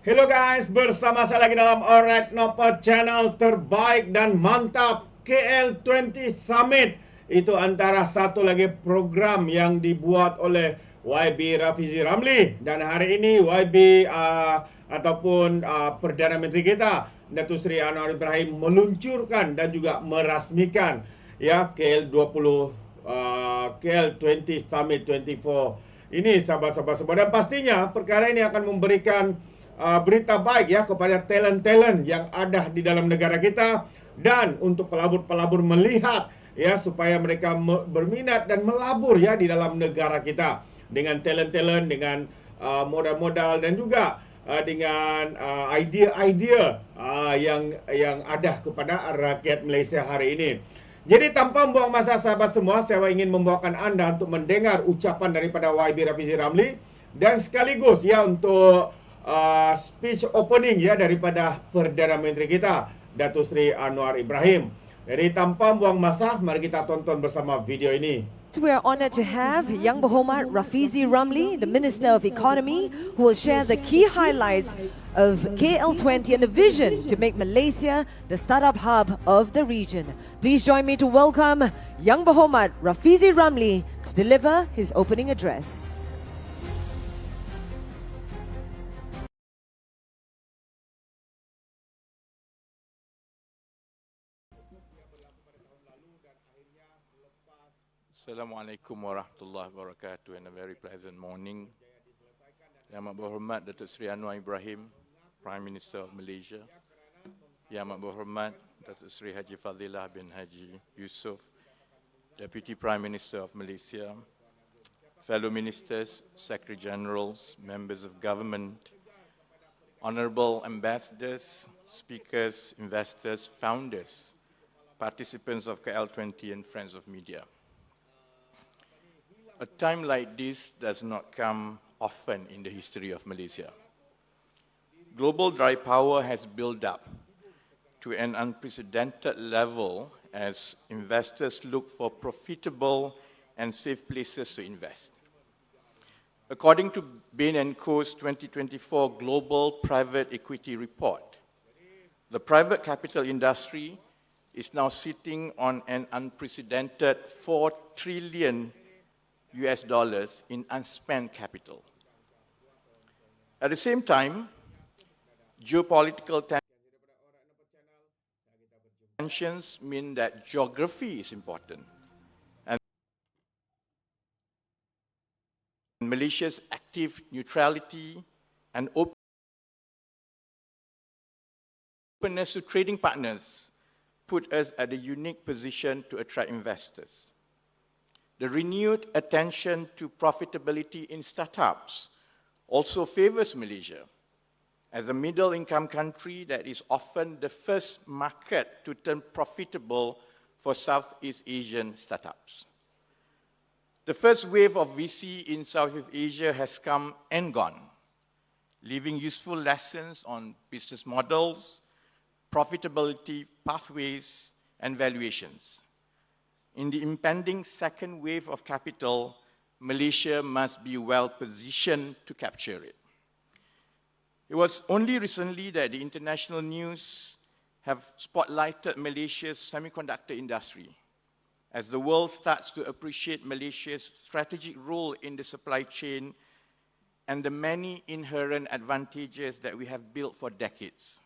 Hello guys, bersama saya lagi dalam Alright Nopa Channel Terbaik dan Mantap KL20 Summit. Itu antara satu lagi program yang dibuat oleh YB Rafizi Ramli. Dan hari ini YB ataupun Perdana Menteri kita, Datuk Seri Anwar Ibrahim meluncurkan dan juga merasmikan ya KL20 KL20 Summit 24. Ini sahabat-sahabat, dan pastinya perkara ini akan memberikan berita baik ya kepada talent-talent yang ada di dalam negara kita, dan untuk pelabur-pelabur melihat ya supaya mereka berminat dan melabur ya di dalam negara kita dengan talent-talent, dengan modal-modal dan juga dengan idea-idea yang ada kepada rakyat Malaysia hari ini. Jadi tanpa membuang masa sahabat semua, saya ingin membawakan anda untuk mendengar ucapan daripada YB Rafizi Ramli dan sekaligus ya untuk speech opening ya daripada Perdana Menteri kita, Datuk Seri Anwar Ibrahim. Jadi tanpa buang masa, mari kita tonton bersama video ini. We are honored to have Yang Berhormat Rafizi Ramli, the Minister of Economy, who will share the key highlights of KL20 and the vision to make Malaysia the startup hub of the region. Please join me to welcome Yang Berhormat Rafizi Ramli to deliver his opening address. Assalamualaikum warahmatullahi wabarakatuh, and a very pleasant morning. Yang Amat Berhormat Datuk Seri Anwar Ibrahim, Prime Minister of Malaysia. Yang Amat Berhormat Datuk Seri Haji Fadilah bin Haji Yusof, Deputy Prime Minister of Malaysia. Fellow Ministers, Secretary Generals, Members of Government, Honourable Ambassadors, Speakers, Investors, Founders, participants of KL20 and Friends of Media. A time like this does not come often in the history of Malaysia. Global dry power has built up to an unprecedented level as investors look for profitable and safe places to invest. According to Bain & Co.'s 2024 Global Private Equity Report, the private capital industry is now sitting on an unprecedented $4 trillion in unspent capital. At the same time, geopolitical tensions mean that geography is important, and Malaysia's active neutrality and openness to trading partners put us at a unique position to attract investors. The renewed attention to profitability in startups also favors Malaysia as a middle-income country that is often the first market to turn profitable for Southeast Asian startups. The first wave of VC in Southeast Asia has come and gone, leaving useful lessons on business models, profitability pathways, and valuations. In the impending second wave of capital, Malaysia must be well positioned to capture it. It was only recently that the international news have spotlighted Malaysia's semiconductor industry as the world starts to appreciate Malaysia's strategic role in the supply chain and the many inherent advantages that we have built for decades.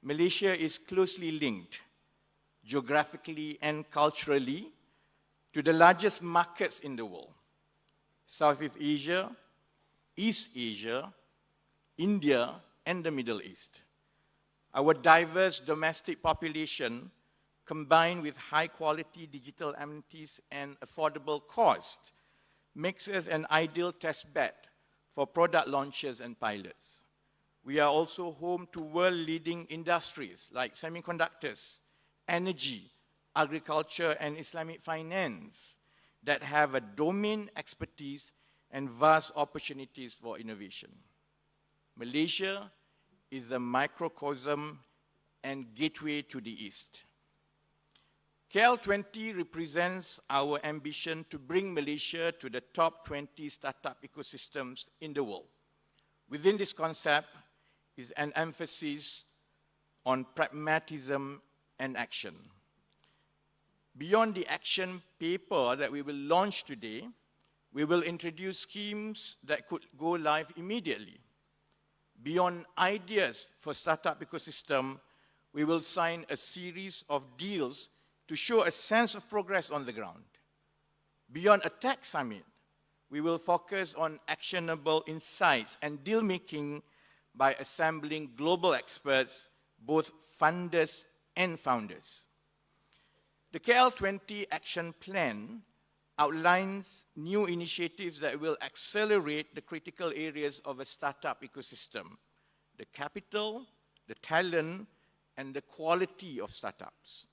Malaysia is closely linked geographically and culturally to the largest markets in the world: Southeast Asia, East Asia, India, and the Middle East. Our diverse domestic population, combined with high-quality digital amenities and affordable cost, makes us an ideal test bed for product launches and pilots. We are also home to world-leading industries like semiconductors, energy, agriculture, and Islamic finance that have a domain expertise and vast opportunities for innovation. Malaysia is a microcosm and gateway to the East. KL20 represents our ambition to bring Malaysia to the top 20 startup ecosystems in the world. Within this concept, is an emphasis on pragmatism and action. Beyond the action paper that we will launch today, we will introduce schemes that could go live immediately. Beyond ideas for startup ecosystem, we will sign a series of deals to show a sense of progress on the ground. Beyond a tech summit, we will focus on actionable insights and deal-making by assembling global experts, both funders and founders. The KL20 Action Plan outlines new initiatives that will accelerate the critical areas of a startup ecosystem: the capital, the talent, and the quality of startups.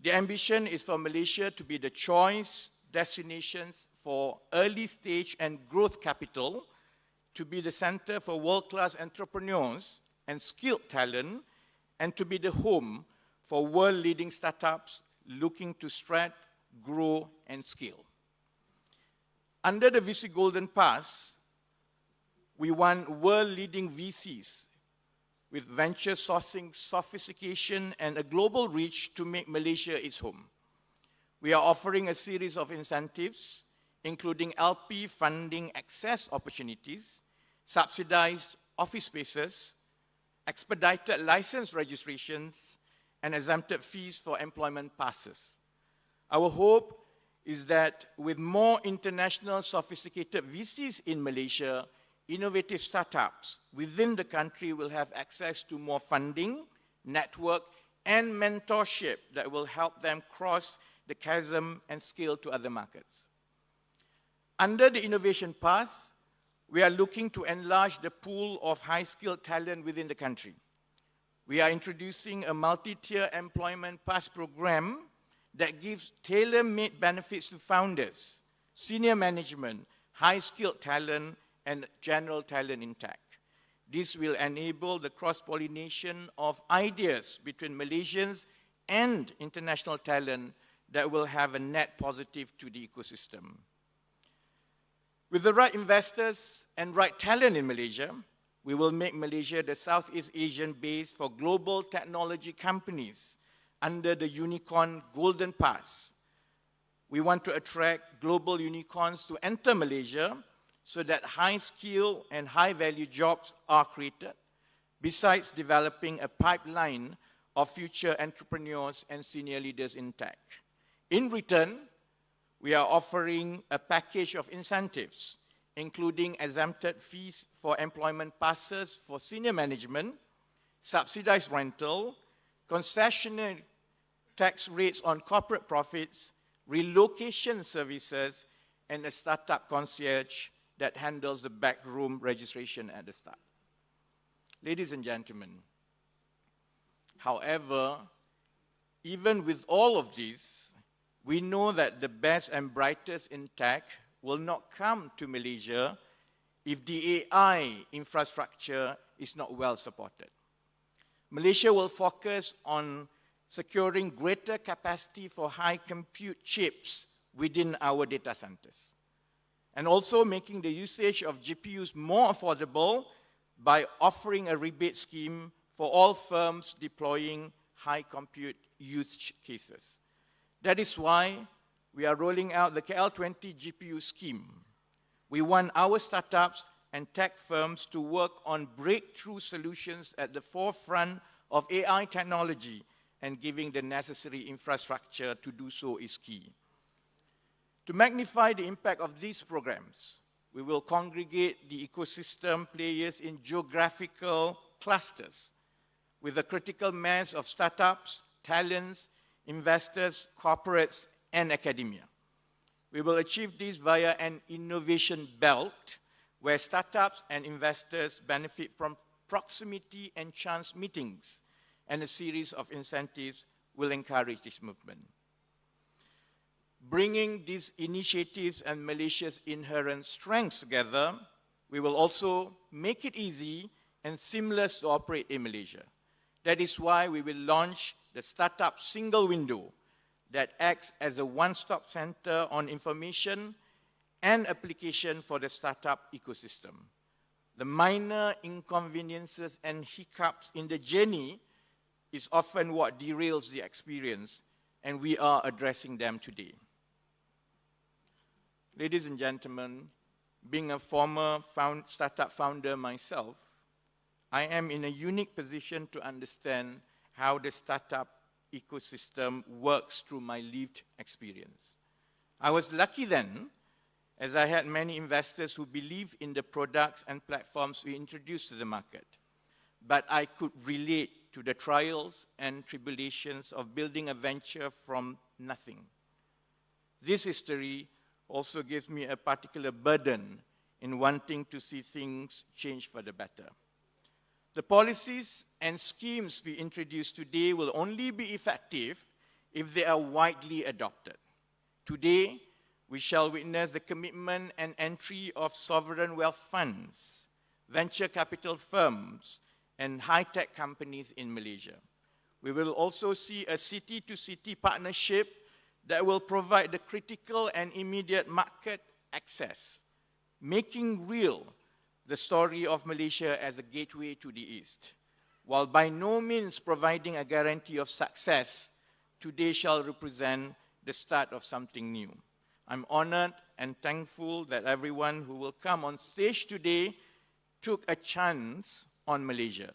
The ambition is for Malaysia to be the choice destinations for early stage and growth capital, to be the center for world-class entrepreneurs and skilled talent, and to be the home for world-leading startups looking to stretch, grow, and scale. Under the VC Golden Pass, we want world-leading VCs with venture sourcing sophistication and a global reach to make Malaysia its home. We are offering a series of incentives, including LP funding access opportunities, subsidized office spaces, expedited license registrations, and exempted fees for employment passes. Our hope is that with more international sophisticated VCs in Malaysia, innovative startups within the country will have access to more funding, network, and mentorship that will help them cross the chasm and scale to other markets. Under the Innovation Pass, we are looking to enlarge the pool of high-skilled talent within the country. We are introducing a multi-tier employment pass program that gives tailor-made benefits to founders, senior management, high-skilled talent, and general talent in tech. This will enable the cross-pollination of ideas between Malaysians and international talent that will have a net positive to the ecosystem. With the right investors and right talent in Malaysia, we will make Malaysia the Southeast Asian base for global technology companies under the Unicorn Golden Pass. We want to attract global unicorns to enter Malaysia so that high-skill and high-value jobs are created, besides developing a pipeline of future entrepreneurs and senior leaders in tech. In return, we are offering a package of incentives, including exempted fees for employment passes for senior management, subsidized rental, concessionary tax rates on corporate profits, relocation services, and a startup concierge that handles the backroom registration at the start. Ladies and gentlemen, however, even with all of these, we know that the best and brightest in tech will not come to Malaysia if the AI infrastructure is not well supported. Malaysia will focus on securing greater capacity for high compute chips within our data centers, and also making the usage of GPUs more affordable by offering a rebate scheme for all firms deploying high compute use cases. That is why we are rolling out the KL20 GPU scheme. We want our startups and tech firms to work on breakthrough solutions at the forefront of AI technology, and giving the necessary infrastructure to do so is key. To magnify the impact of these programs, we will congregate the ecosystem players in geographical clusters with a critical mass of startups, talents, investors, corporates, and academia. We will achieve this via an innovation belt where startups and investors benefit from proximity and chance meetings, and a series of incentives will encourage this movement. Bringing these initiatives and Malaysia's inherent strengths together, we will also make it easy and seamless to operate in Malaysia. That is why we will launch the Startup Single Window that acts as a one-stop center on information and application for the startup ecosystem. the minor inconveniences and hiccups in the journey is often what derails the experience, and we are addressing them today. Ladies and gentlemen, being a former startup founder myself, I am in a unique position to understand how the startup ecosystem works through my lived experience. I was lucky then, as I had many investors who believed in the products and platforms we introduced to the market. But I could relate to the trials and tribulations of building a venture from nothing. This history also gives me a particular burden in wanting to see things change for the better. The policies and schemes we introduce today will only be effective if they are widely adopted. Today, we shall witness the commitment and entry of sovereign wealth funds, venture capital firms, and high-tech companies in Malaysia. We will also see a city-to-city partnership that will provide the critical and immediate market access, making real the story of Malaysia as a gateway to the East. While by no means providing a guarantee of success, today shall represent the start of something new. I'm honored and thankful that everyone who will come on stage today took a chance on Malaysia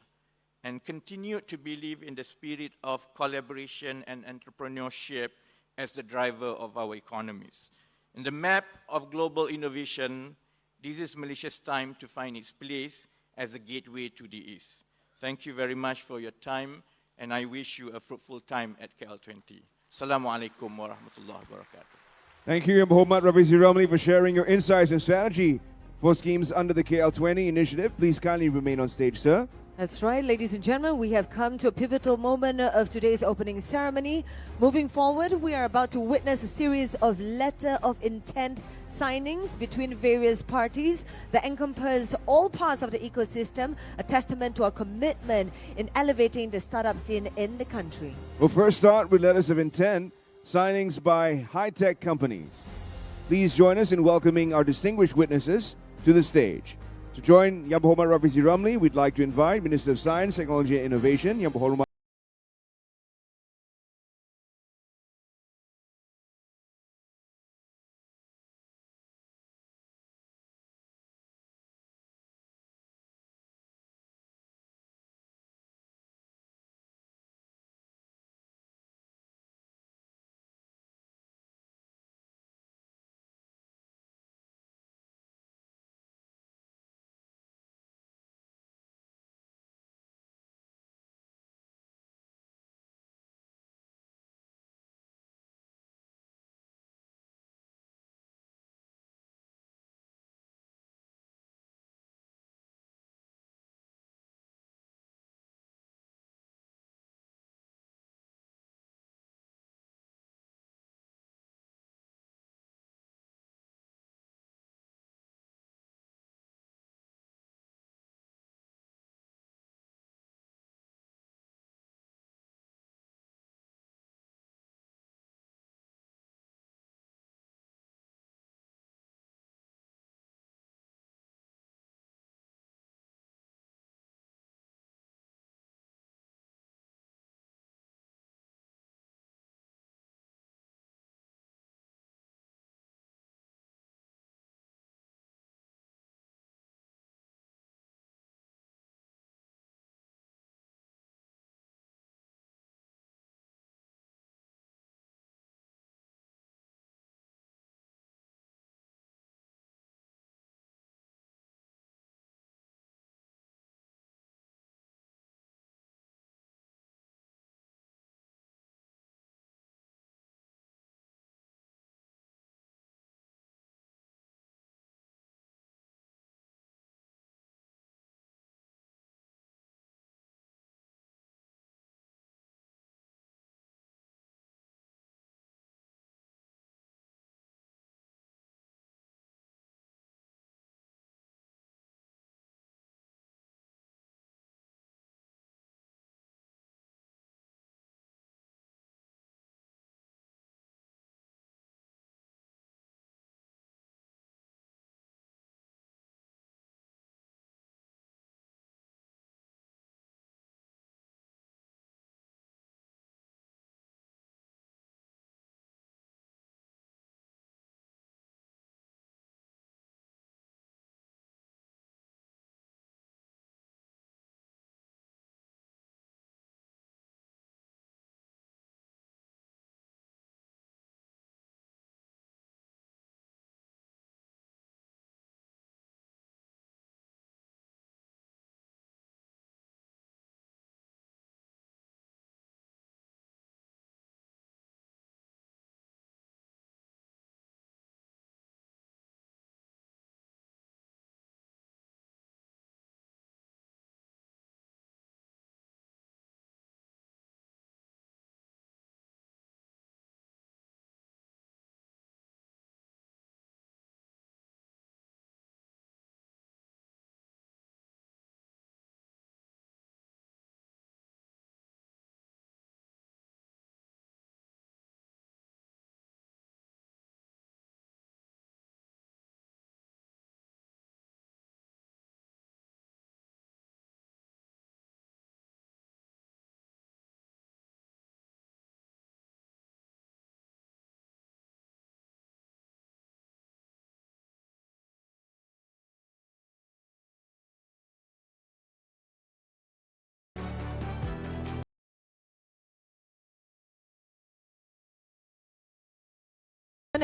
and continued to believe in the spirit of collaboration and entrepreneurship as the driver of our economies. In the map of global innovation, this is Malaysia's time to find its place as a gateway to the East. Thank you very much for your time, and I wish you a fruitful time at KL20. Assalamualaikum warahmatullahi wabarakatuh. Thank you, Muhammad Rafizi Ramli, for sharing your insights and strategy for schemes under the KL20 initiative. Please kindly remain on stage, sir. That's right, ladies and gentlemen, we have come to a pivotal moment of today's opening ceremony. Moving forward, we are about to witness a series of letter of intent signings between various parties that encompass all parts of the ecosystem, a testament to our commitment in elevating the startup scene in the country. We'll first start with letters of intent, signings by high-tech companies. Please join us in welcoming our distinguished witnesses to the stage. To join Yang Berhormat Rafizi Ramli, we'd like to invite Minister of Science, Technology and Innovation, Yang Berhormat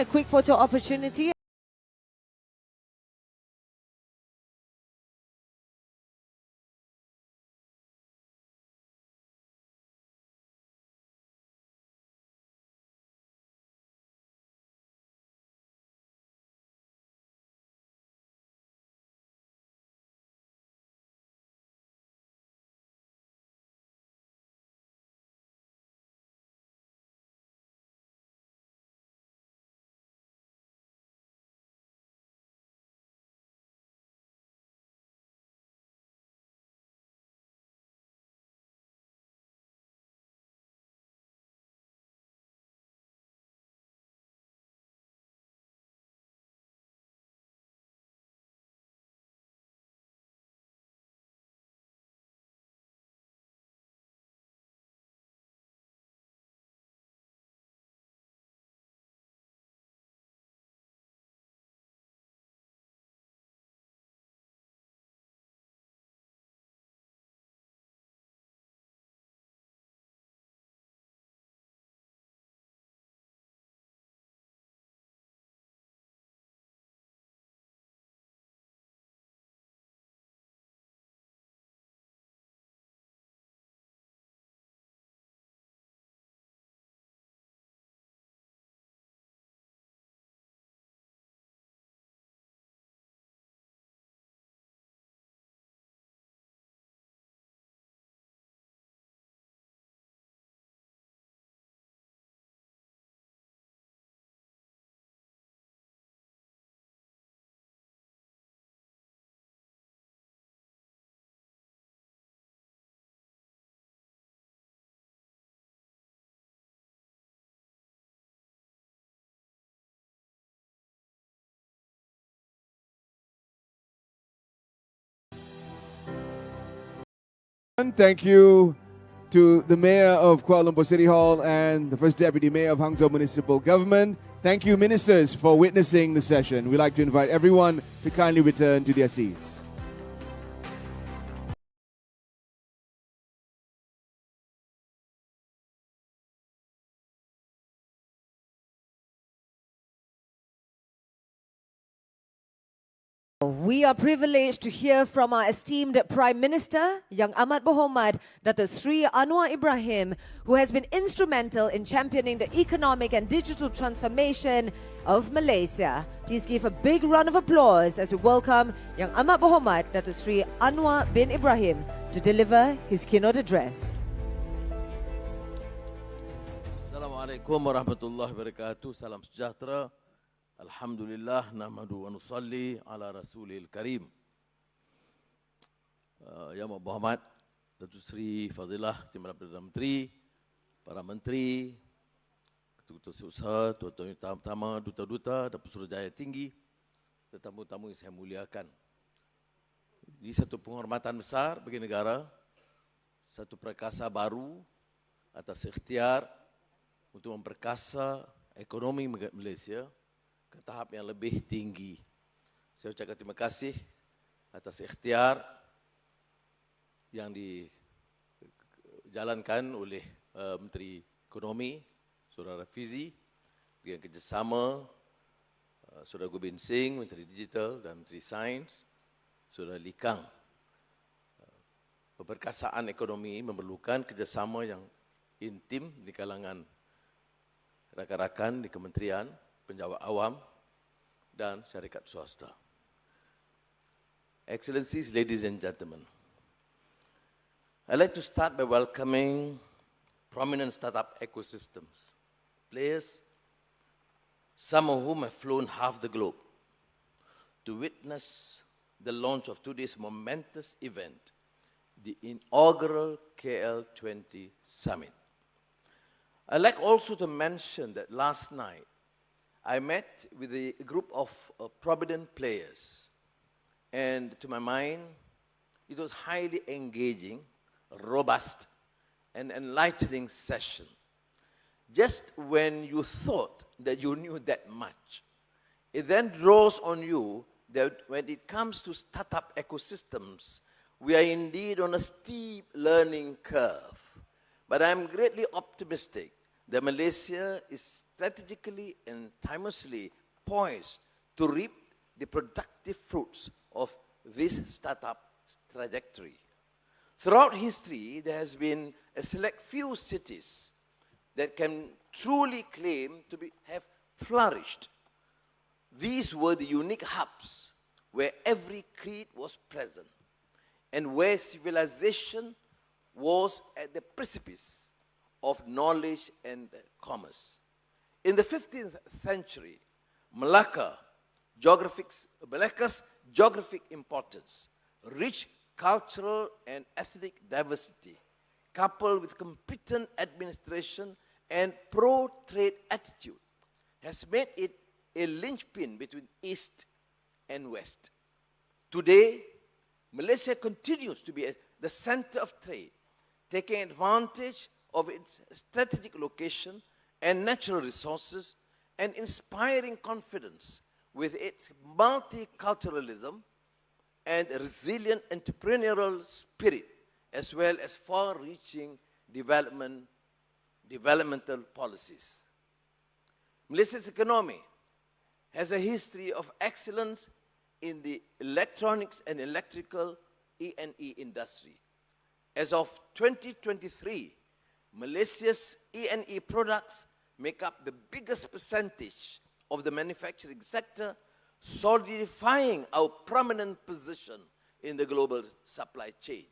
a quick photo opportunity. Thank you to the Mayor of Kuala Lumpur City Hall and the First Deputy Mayor of Hangzhou Municipal Government. Thank you, Ministers, for witnessing the session. We'd like to invite everyone to kindly return to their seats. We are privileged to hear from our esteemed Prime Minister, Yang Amat Berhormat Datuk Sri Anwar Ibrahim, who has been instrumental in championing the economic and digital transformation of Malaysia. Please give a big round of applause as we welcome Yang Amat Berhormat Datuk Sri Anwar bin Ibrahim to deliver his keynote address. Assalamualaikum warahmatullahi wabarakatuh. Salam sejahtera. Alhamdulillah, nahmadu wa nusalli ala rasulil karim. Yang Berhormat Datuk Seri Fadilah Timbalan Perdana Menteri, para menteri, ketua-ketua usaha, tuan-tuan utama, duta-duta dan Pesuruhjaya tinggi, tetamu-tamu yang saya muliakan. Ini satu penghormatan besar bagi negara, satu perkasa baru atas ikhtiar untuk memperkasa ekonomi Malaysia ke tahap yang lebih tinggi. Saya ucapkan terima kasih atas ikhtiar yang dijalankan oleh Menteri Ekonomi, Saudara Rafizi, dengan kerjasama Saudara Gobin Singh, Menteri Digital dan Menteri Sains, Saudara Likang. Perkasaan ekonomi memerlukan kerjasama yang intim di kalangan rakan-rakan di kementerian, penjawat awam dan syarikat swasta. Excellencies, ladies and gentlemen, I'd like to start by welcoming prominent startup ecosystems, players, some of whom have flown half the globe, to witness the launch of today's momentous event, the inaugural KL20 Summit. I'd like also to mention that last night, I met with a group of prominent players, and to my mind, it was highly engaging, robust, and enlightening session. Just when you thought that you knew that much, it then draws on you that when it comes to startup ecosystems, we are indeed on a steep learning curve. But I'm greatly optimistic that Malaysia is strategically and timelessly poised to reap the productive fruits of this startup trajectory. Throughout history, there has been a select few cities that can truly claim to have flourished. These were the unique hubs where every creed was present and where civilization was at the precipice of knowledge and commerce. In the 15th century, Malacca's geographic importance, rich cultural and ethnic diversity, coupled with competent administration and pro-trade attitude, has made it a linchpin between East and West. Today, Malaysia continues to be at the center of trade, taking advantage of its strategic location and natural resources and inspiring confidence with its multiculturalism and resilient entrepreneurial spirit, as well as far-reaching developmental policies. Malaysia's economy has a history of excellence in the electronics and electrical E&E industry. As of 2023, Malaysia's E&E products make up the biggest percentage of the manufacturing sector, solidifying our prominent position in the global supply chain.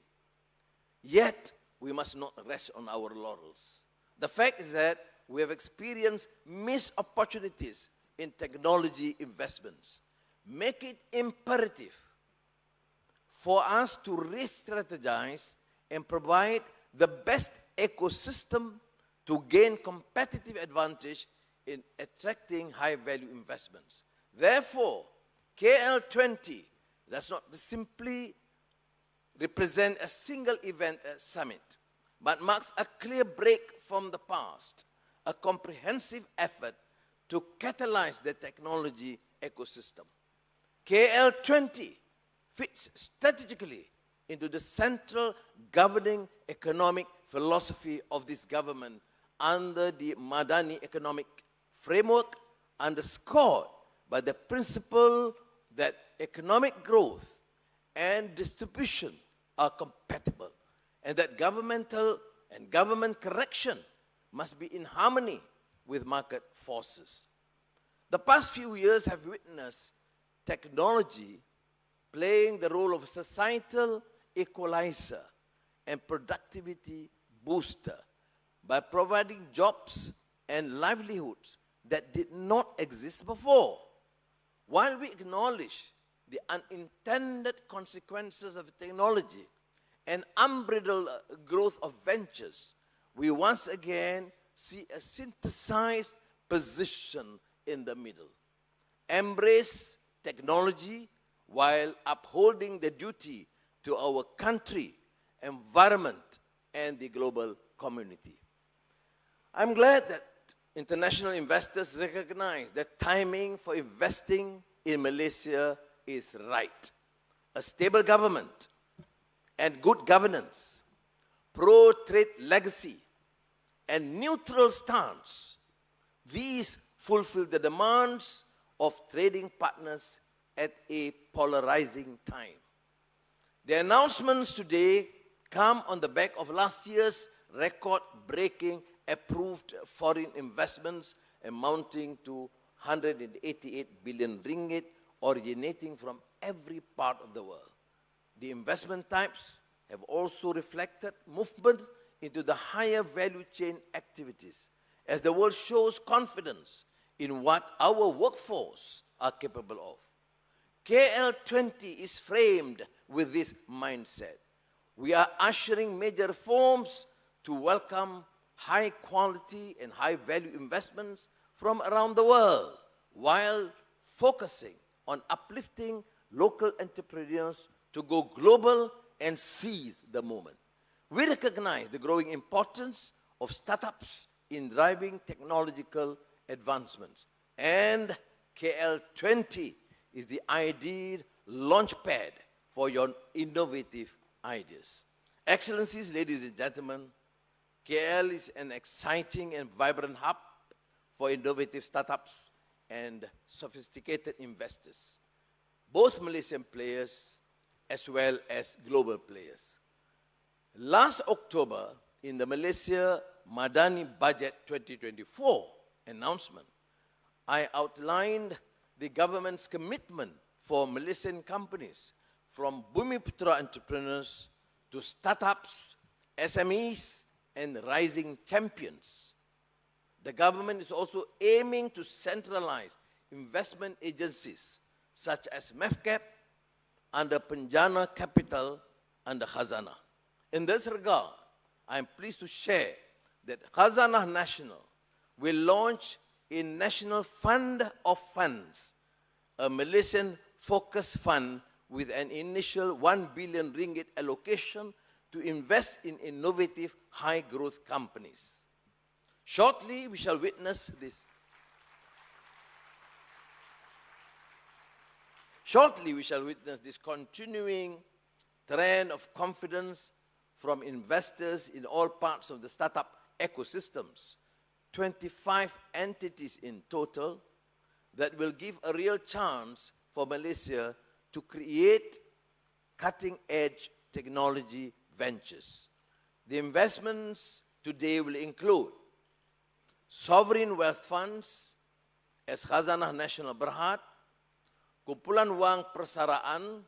Yet, we must not rest on our laurels. The fact is that we have experienced missed opportunities in technology investments. Make it imperative for us to re-strategize and provide the best ecosystem to gain competitive advantage in attracting high-value investments. Therefore, KL20 does not simply represent a single event summit, but marks a clear break from the past, a comprehensive effort to catalyze the technology ecosystem. KL20 fits strategically into the central governing economic philosophy of this government under the Madani economic framework, underscored by the principle that economic growth and distribution are compatible, and that governmental and government correction must be in harmony with market forces. The past few years have witnessed technology playing the role of societal equalizer and productivity booster by providing jobs and livelihoods that did not exist before. While we acknowledge the unintended consequences of technology and unbridled growth of ventures, we once again see a synthesized position in the middle. Embrace technology while upholding the duty to our country, environment, and the global community. I'm glad that international investors recognize that timing for investing in Malaysia is right. A stable government and good governance, pro-trade legacy, and neutral stance, these fulfill the demands of trading partners at a polarizing time. The announcements today come on the back of last year's record-breaking approved foreign investments amounting to 188 billion ringgit originating from every part of the world. The investment types have also reflected movement into the higher value chain activities as the world shows confidence in what our workforce are capable of. KL20 is framed with this mindset. We are ushering major reforms to welcome high quality and high value investments from around the world while focusing on uplifting local entrepreneurs to go global and seize the moment. We recognize the growing importance of startups in driving technological advancements, and KL20 is the ideal launchpad for your innovative ideas. Excellencies, ladies and gentlemen, KL is an exciting and vibrant hub for innovative startups and sophisticated investors, both Malaysian players as well as global players. Last October, in the Malaysia Madani Budget 2024 announcement, I outlined the government's commitment for Malaysian companies, from Bumiputra entrepreneurs to startups, SMEs, and rising champions. The government is also aiming to centralize investment agencies such as MEVCAP under Penjana Kapital under Khazanah. In this regard, I am pleased to share that Khazanah Nasional will launch a National Fund of Funds, a Malaysian focus fund with an initial 1 billion ringgit allocation to invest in innovative high-growth companies. Shortly, we shall witness this. Shortly, we shall witness this continuing trend of confidence from investors in all parts of the startup ecosystems. 25 entities in total that will give a real chance for Malaysia to create cutting-edge technology ventures. The investments today will include sovereign wealth funds as Khazanah Nasional Berhad, kumpulan wang persaraan,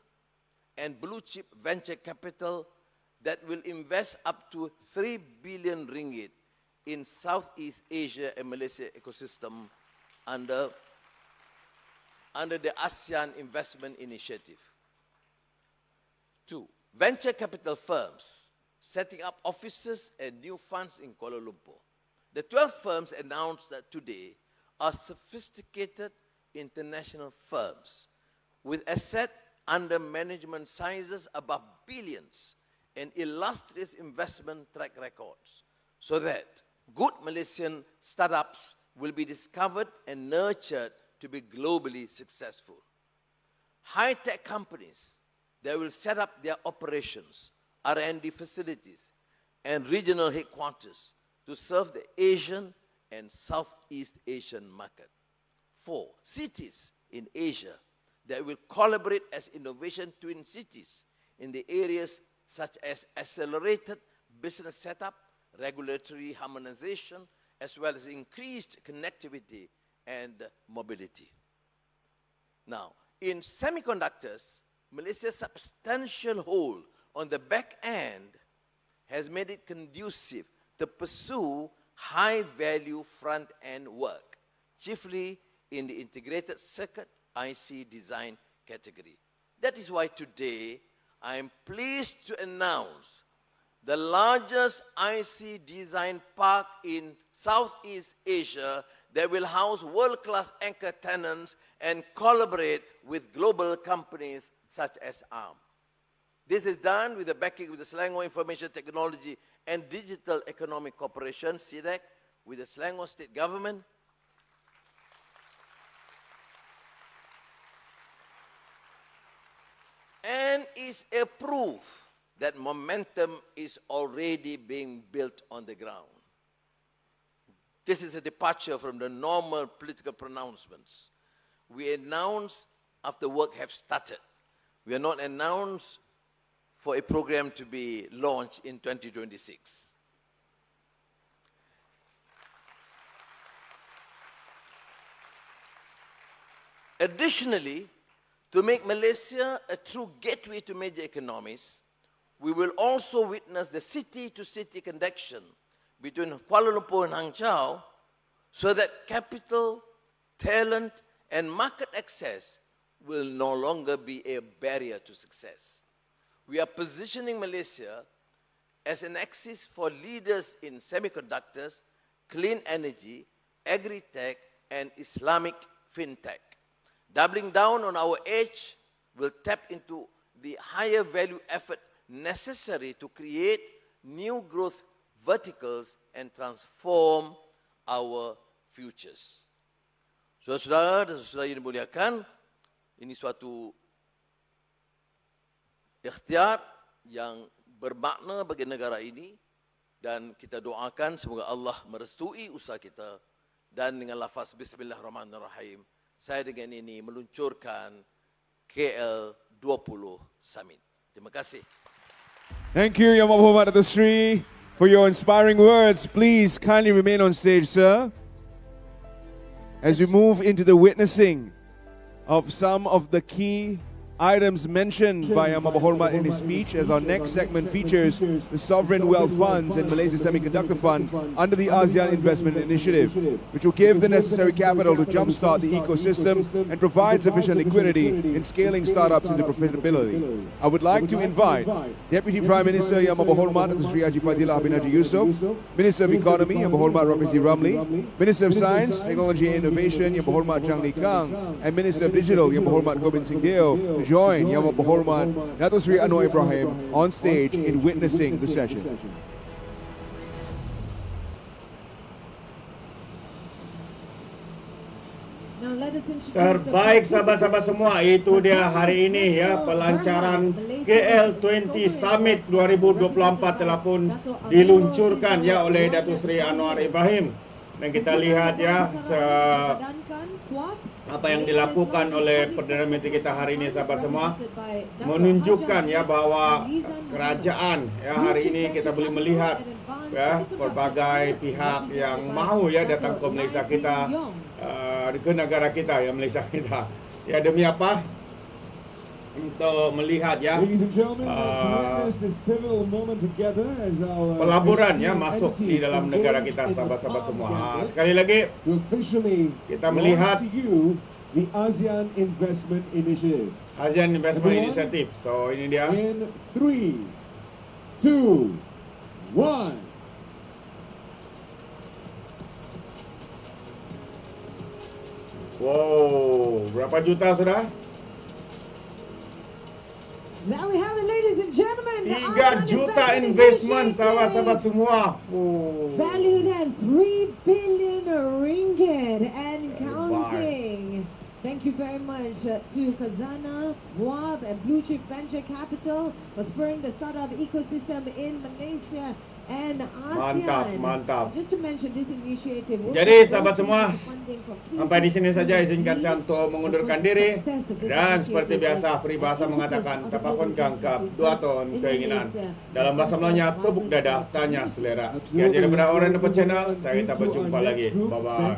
and blue-chip venture capital that will invest up to 3 billion ringgit in Southeast Asia and Malaysia ecosystem under the ASEAN Investment Initiative. 2. Venture capital firms setting up offices and new funds in Kuala Lumpur. The 12 firms announced today are sophisticated international firms with asset under management sizes above billions and illustrious investment track records, so that good Malaysian startups will be discovered and nurtured to be globally successful. High-tech companies that will set up their operations, R&D facilities, and regional headquarters to serve the Asian and Southeast Asian market. 4. Cities in Asia that will collaborate as innovation twin cities in the areas such as accelerated business setup, regulatory harmonization, as well as increased connectivity and mobility. Now, in semiconductors, Malaysia's substantial hold on the back end has made it conducive to pursue high-value front-end work, chiefly in the integrated circuit IC design category. That is why today I am pleased to announce the largest IC design park in Southeast Asia that will house world-class anchor tenants and collaborate with global companies such as ARM. This is done with the backing of the Selangor Information Technology and Digital Economic Corporation, SIDEC, with the Selangor State Government, and is a proof that momentum is already being built on the ground. This is a departure from the normal political pronouncements. We announce after work have started. We are not announced for a program to be launched in 2026. Additionally, to make Malaysia a true gateway to major economies, we will also witness the city-to-city connection between Kuala Lumpur and Hangzhou, so that capital, talent, and market access will no longer be a barrier to success. We are positioning Malaysia as an axis for leaders in semiconductors, clean energy, agri-tech, and Islamic fintech. Doubling down on our edge will tap into the higher value effort necessary to create new growth verticals and transform our futures. Saudara-saudara dan saudara yang dimuliakan, ini suatu ikhtiar yang bermakna bagi negara ini Dan kita doakan semoga Allah merestui usaha kita. Dan dengan lafaz Bismillahirrahmanirrahim, saya dengan ini meluncurkan KL20 Summit. Terima kasih. Thank you, Yang Berhormat Datuk Seri, for your inspiring words. Please kindly remain on stage, sir. As we move into the witnessing of some of the key items mentioned by Yang Berhormat in his speech, as our next segment features the Sovereign Wealth Funds and Malaysia Semiconductor Fund under the ASEAN Investment Initiative, which will give the necessary capital to jumpstart the ecosystem and provide sufficient liquidity in scaling startups into profitability. I would like to invite Deputy Prime Minister Yang Berhormat Datuk Seri Haji Fadilah bin Haji Yusof, Minister of Economy Yang Berhormat Rafizi Ramli, Minister of Science, Technology and Innovation Yang Berhormat Chang Lee Kang, and Minister of Digital Yang Berhormat Gobind Singh Deo to join Yang Berhormat Datuk Seri Anwar Ibrahim on stage in witnessing the session. Terbaik sahabat-sahabat semua, itu dia hari ini ya, pelancaran KL20 Summit 2024 telah pun diluncurkan ya oleh Datuk Seri Anwar Ibrahim. Dan kita lihat ya apa yang dilakukan oleh Perdana Menteri kita hari ini sahabat semua, menunjukkan ya bahwa kerajaan ya hari ini kita boleh melihat ya pelbagai pihak yang mahu ya datang ke Malaysia kita, ke negara kita ya, Malaysia kita. Ya demi apa? Untuk melihat ya pelaburan ya masuk di dalam negara kita sahabat-sahabat semua. Sekali lagi kita melihat ASEAN Investment Initiative. ASEAN Investment Initiative. So ini dia. In 3, 2, 1. Wow, berapa juta sudah? Now we have it, ladies and gentlemen. 3 juta investment sahabat-sahabat semua. Valued at 3 billion ringgit and counting. Thank you very much to Khazanah, and Blue Chip Venture Capital for spurring the startup ecosystem in Malaysia and ASEAN. Mantap, mantap. Just to mention this initiative. Jadi sahabat semua, sampai di sini saja izinkan saya untuk mengundurkan diri. Dan seperti biasa peribahasa mengatakan, tapapun gangkap, dua ton keinginan. Dalam bahasa Melayunya, tepuk dada, tanya selera. Sekian daripada Orang Dapat Channel, saya kita berjumpa lagi. Bye-bye.